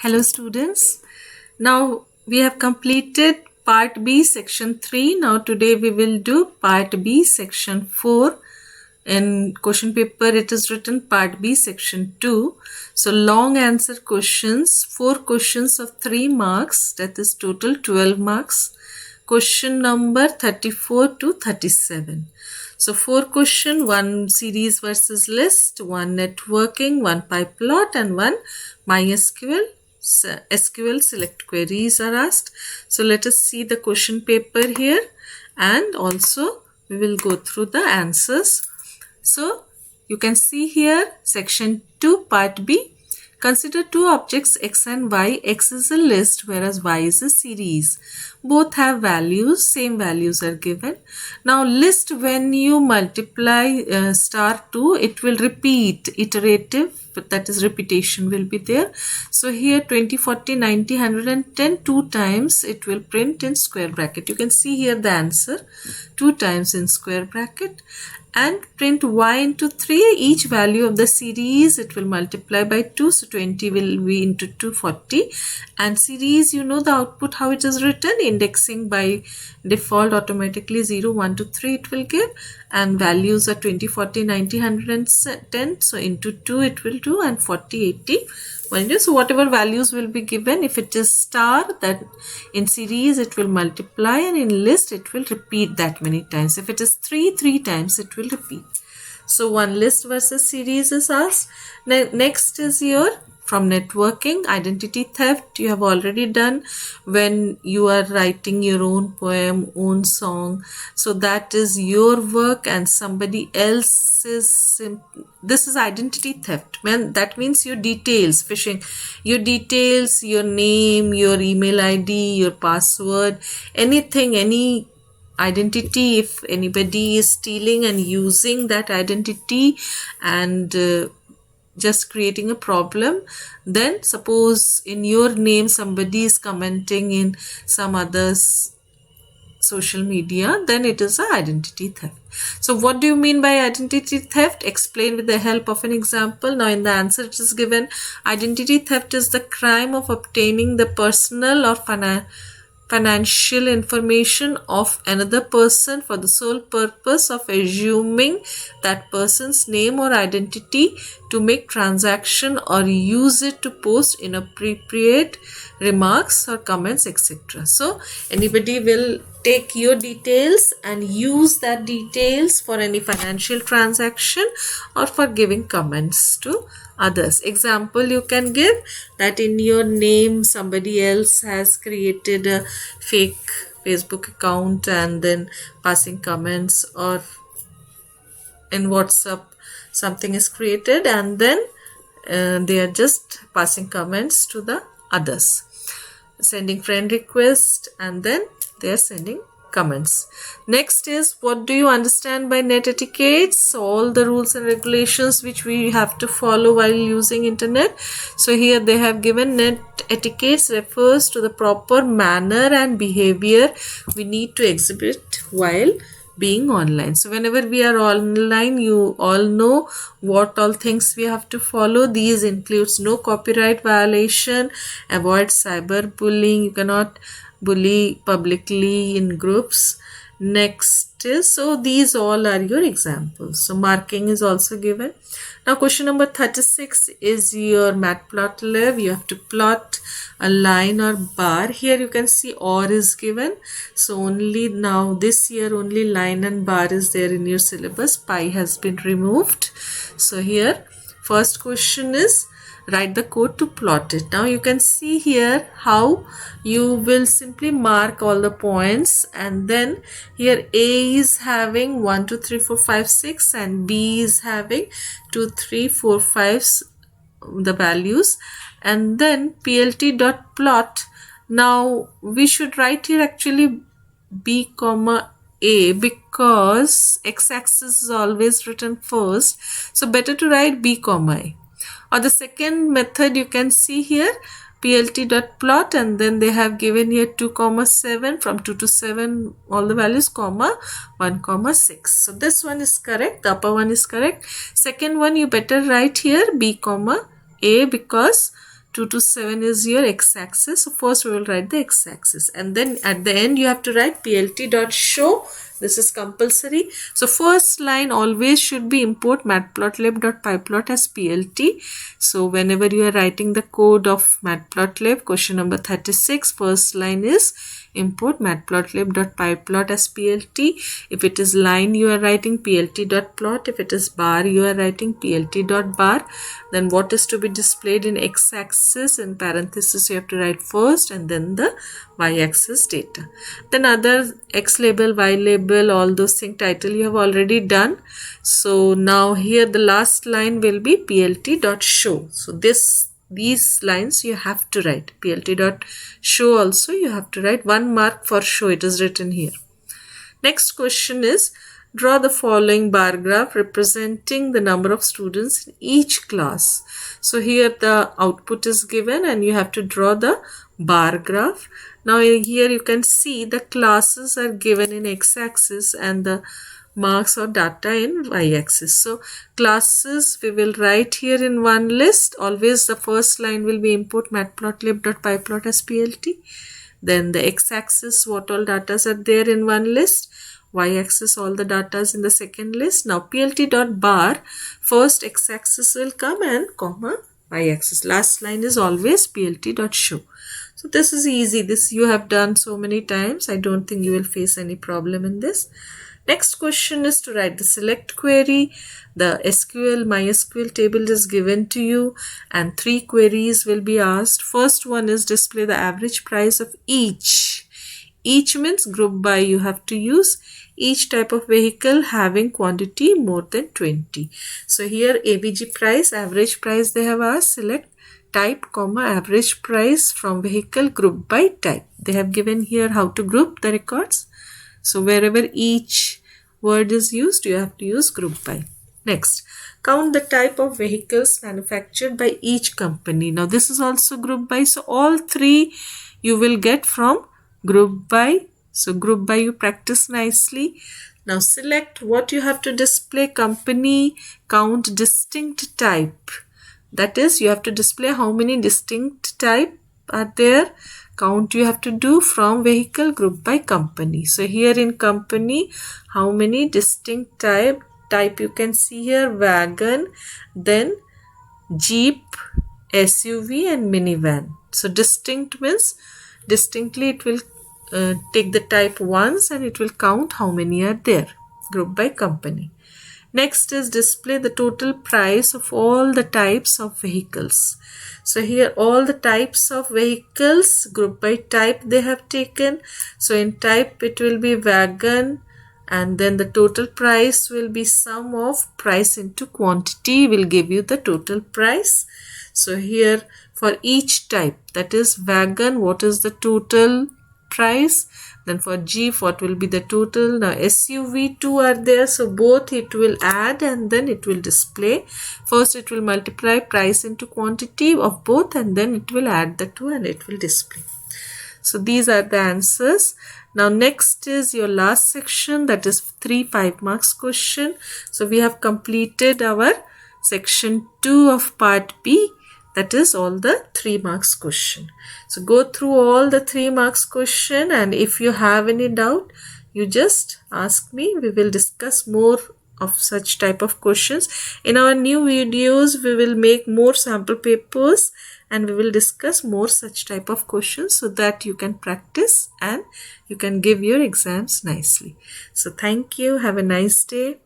Hello students. Now we have completed part B section 3. Now today we will do part B section 4. In question paper it is written part B section 2. So long answer questions, 4 questions of 3 marks, that is total 12 marks. Question number 34 to 37. So 4 question, 1 series versus list, 1 networking, 1 pipeplot and 1 MySQL SQL select queries are asked. So let us see the question paper here and also we will go through the answers. So you can see here section 2 part B. Consider two objects x and y. X is a list whereas y is a series. Both have values, same values are given. Now list, when you multiply star 2, it will repeat, iterative, that is repetition will be there. So here 20, 40, 90, 110, 2 times it will print in square bracket. You can see here the answer 2 times in square bracket. And print y into 3, each value of the series it will multiply by 2, so 20 will be into 240. And series, you know the output how it is written, indexing by default automatically 0, 1 to 3 it will give, and values are 20, 40, 90, 110, so into 2 it will do, and 40, 80. So whatever values will be given, if it is star, that in series it will multiply, and in list it will repeat that many times. If it is 3 times it will repeat. So one list versus series is asked. Next is your from networking, identity theft you have already done when you are writing your own poem, own song. So that is your work and somebody else's. This is identity theft. That means your details, phishing, your details, your name, your email ID, your password, anything, any identity. If anybody is stealing and using that identity and just creating a problem, then suppose in your name somebody is commenting in some other's social media, then it is an identity theft. So what do you mean by identity theft? Explain with the help of an example. Now in the answer it is given, identity theft is the crime of obtaining the personal or financial information of another person for the sole purpose of assuming that person's name or identity to make transaction or use it to post inappropriate remarks or comments, etc. So anybody will take your details and use that details for any financial transaction or for giving comments to others. Example you can give that in your name somebody else has created a fake Facebook account and then passing comments, or in WhatsApp something is created and then they are just passing comments to the others, sending friend request and then they are sending comments. Next is, what do you understand by net etiquettes? All the rules and regulations which we have to follow while using internet. So here they have given net etiquettes refers to the proper manner and behavior we need to exhibit while being online. So whenever we are online, you all know what all things we have to follow. These includes no copyright violation, avoid cyberbullying, you cannot bully publicly in groups. Next is, so these all are your examples. So marking is also given. Now question number 36 is your matplotlib. You have to plot a line or bar. Here you can see or is given. So only now this year only line and bar is there in your syllabus. Pi has been removed. So here first question is, write the code to plot it. Now you can see here how you will simply mark all the points, and then here A is having 1 2 3 4 5 6 and B is having 2 3 4 5 the values, and then plt.plot. Now we should write here actually B comma A because x-axis is always written first, so better to write B comma A. Or the second method you can see here, plt.plot, and then they have given here 2 comma 7, from 2 to 7 all the values, comma 1 comma 6. So this one is correct, the upper one is correct. Second one you better write here B comma A because 2 to 7 is your x-axis. So first we will write the x-axis, and then at the end you have to write plt.show. This is compulsory. So first line always should be import matplotlib.pyplot as plt. So whenever you are writing the code of matplotlib, question number 36, first line is import matplotlib.pyplot as plt. If it is line, you are writing plt.plot. If it is bar, you are writing plt.bar. Then what is to be displayed in x-axis, in parenthesis you have to write first, and then the y-axis data. Then other x label, y label, all those things, title you have already done. So now here the last line will be plt.show. So these lines you have to write. plt.show also you have to write. 1 mark for show, it is written here. Next question is, draw the following bar graph representing the number of students in each class. So here the output is given and you have to draw the bar graph. Now here you can see the classes are given in x-axis and the marks or data in y-axis. So classes we will write here in one list. Always the first line will be import matplotlib.pyplot as plt. Then the x-axis, what all data are there in one list. Y-axis, all the data is in the second list. Now plt.bar, first x-axis will come and comma y-axis. Last line is always plt.show. So this is easy. This you have done so many times. I don't think you will face any problem in this. Next question is to write the select query. The SQL, MySQL table is given to you and 3 queries will be asked. First one is display the average price of each. Each means group by, you have to use each type of vehicle having quantity more than 20. So here AVG price, average price they have asked. Select type, comma, average price from vehicle group by type. They have given here how to group the records. So wherever each word is used, you have to use group by. Next, count the type of vehicles manufactured by each company. Now this is also group by. So all 3 you will get from group by. So group by you practice nicely. Now select what you have to display. Company, count distinct type. That is, you have to display how many distinct type are there. Count you have to do from vehicle group by company. So here in company, how many distinct type you can see here, wagon, then jeep, SUV and minivan. So distinct means distinctly it will take the type once and it will count how many are there, group by company. Next is display the total price of all the types of vehicles. So here all the types of vehicles, group by type they have taken. So in type it will be wagon, and then the total price will be sum of price into quantity will give you the total price. So here for each type, that is wagon, what is the total price? Then for Jeep, what will be the total? Now SUV 2 are there, so both it will add and then it will display. First it will multiply price into quantity of both and then it will add the 2 and it will display. So these are the answers. Now next is your last section, that is 3 5 marks question. So we have completed our section 2 of part B. That is all the 3 marks question. So go through all the 3 marks question, and if you have any doubt, you just ask me. We will discuss more of such type of questions. In our new videos, we will make more sample papers and we will discuss more such type of questions so that you can practice and you can give your exams nicely. So thank you. Have a nice day.